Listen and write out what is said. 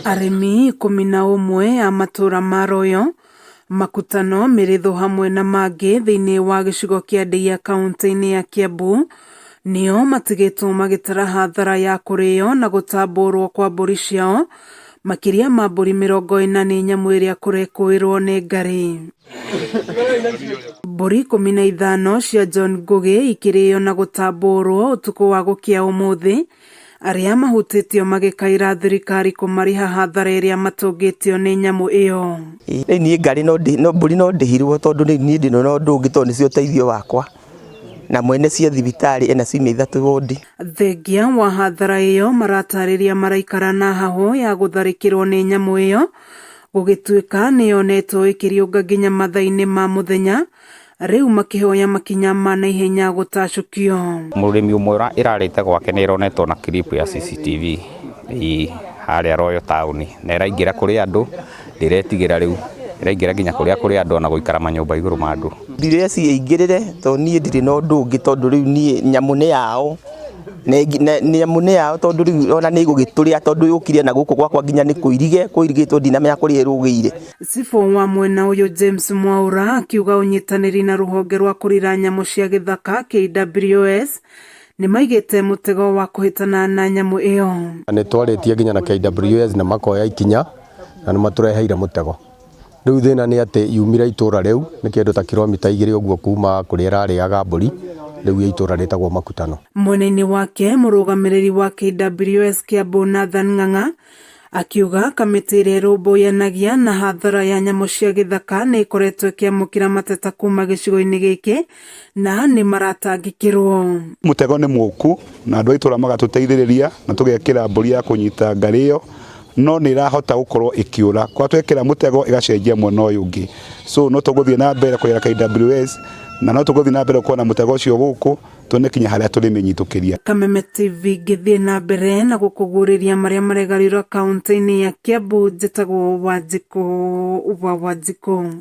Arimi 11 a matura ma Royo, Makutano, Miritho hamwe na mangĩ thĩinĩ wa gĩcigo kĩa Ndeiya kaunti-inĩ ya Kiambu nĩo matigĩtwo magĩtara hathara ya kũrĩo na gũtambũrwo kwa mbũri ciao, makĩria ma mbũri 40 nĩ nyamũ ĩrĩa kũrekũĩrwo nĩ Ngarĩ. Mbũri 15 cia John Ngugi ikĩrĩo na gũtambũrwo ũtukũ wa gũkĩa ũmũthĩ, arĩa mahutĩtio magĩkaĩra thirikari kũmarĩha hathara ĩrĩa matũngĩtio nĩ nyamũ ĩyo. Niĩ Ngarĩ no mbũri no ndĩhirwo tondũ niĩ ndĩno no ndũngĩ tondũ nĩcio ũteithio wakwa na mwene cia thibitarĩ ena ciumia 3 wondi. Thengia wa hathara ĩyo maratarĩria maraikara na hahũ ya gũtharĩkĩrwo nĩ nyamũ ĩyo, gũgĩtuĩka nĩyonetwo ĩkĩriũnga nginya mathaa-inĩ ma mũthenya, rĩu makĩhoya makinya ma naihenya gũtacũkio. Mũrĩmi ũmwe ĩrarĩte gwake nĩ ĩronetwo na clip ya CCTV harĩa Royo taũni, na ĩraingĩra kũrĩ andũ, ndĩretigĩra rĩu ĩraingĩra nginya kũrĩa kũrĩ andũ na gũikara manyũmba igũrũ ma andũ. Ndireci ĩingĩrĩre tondũ niĩ ndirĩ na ũndũ ũngĩ tondũ rĩu niĩ nyamũ nĩ yao, nyamũ nĩ yao tondũ rĩu ona nĩ gũgĩtũrĩa tondũ yũkire na gũkũ gwakwa nginya nĩ kũirigĩtwo ndinamenya kũrĩa ĩrũgĩire. Cibũ wa mwena ũyũ James Mwaura akiuga ũnyitanĩri na rũhonge rwa kũrira nyamũ cia gĩthaka KWS nĩ maigĩte mũtego wa kũhĩtana na nyamũ ĩyo. Nĩ twarĩtie nginya na KWS na makoya ikinya na nĩ matũreheire mũtego. Rĩu thĩna nĩ atĩ yumire itũra rĩu nĩ kĩndũ ta kilomita 2 ũguo kuma kũrĩa ĩrarĩaga mbũri, rĩu itũra rĩtagwo Makutano. Mwena-inĩ wake mũrũgamĩrĩri wa KWS Kiambu Nathan Ng'ang'a akiuga kamĩtĩ ĩrĩa ĩrũmbũyanagia na hathara ya nyamũ cia gĩthaka nĩ ĩkoretwo ĩkĩamũkĩra mateta kuma gĩcigo-inĩ gĩkĩ na nĩ maratangĩkĩrwo. Mũtego nĩ mũku na andũ a itũra magatũteithĩrĩria na tũgekĩra mbũri ya kũnyita Ngarĩ ĩyo, no nĩ ĩrahota gũkorwo ĩkĩũra kwa twekĩra mũtego ĩgacenjia mwena ũyũ ũngĩ, so no tũgũthiĩ na mbere kũgera KWS na no tũgũthiĩ na mbere kuona mũtego ũcio gũkũ tuonekinya harĩa tũrĩmenyitũkĩria. Kameme TV gĩthiĩ na mbere na gũkũgũrĩria marĩa maregarĩrwo kaunti-inĩ ya Kiambu. Njĩtagwo Wanjikũ wa Wanjikũ.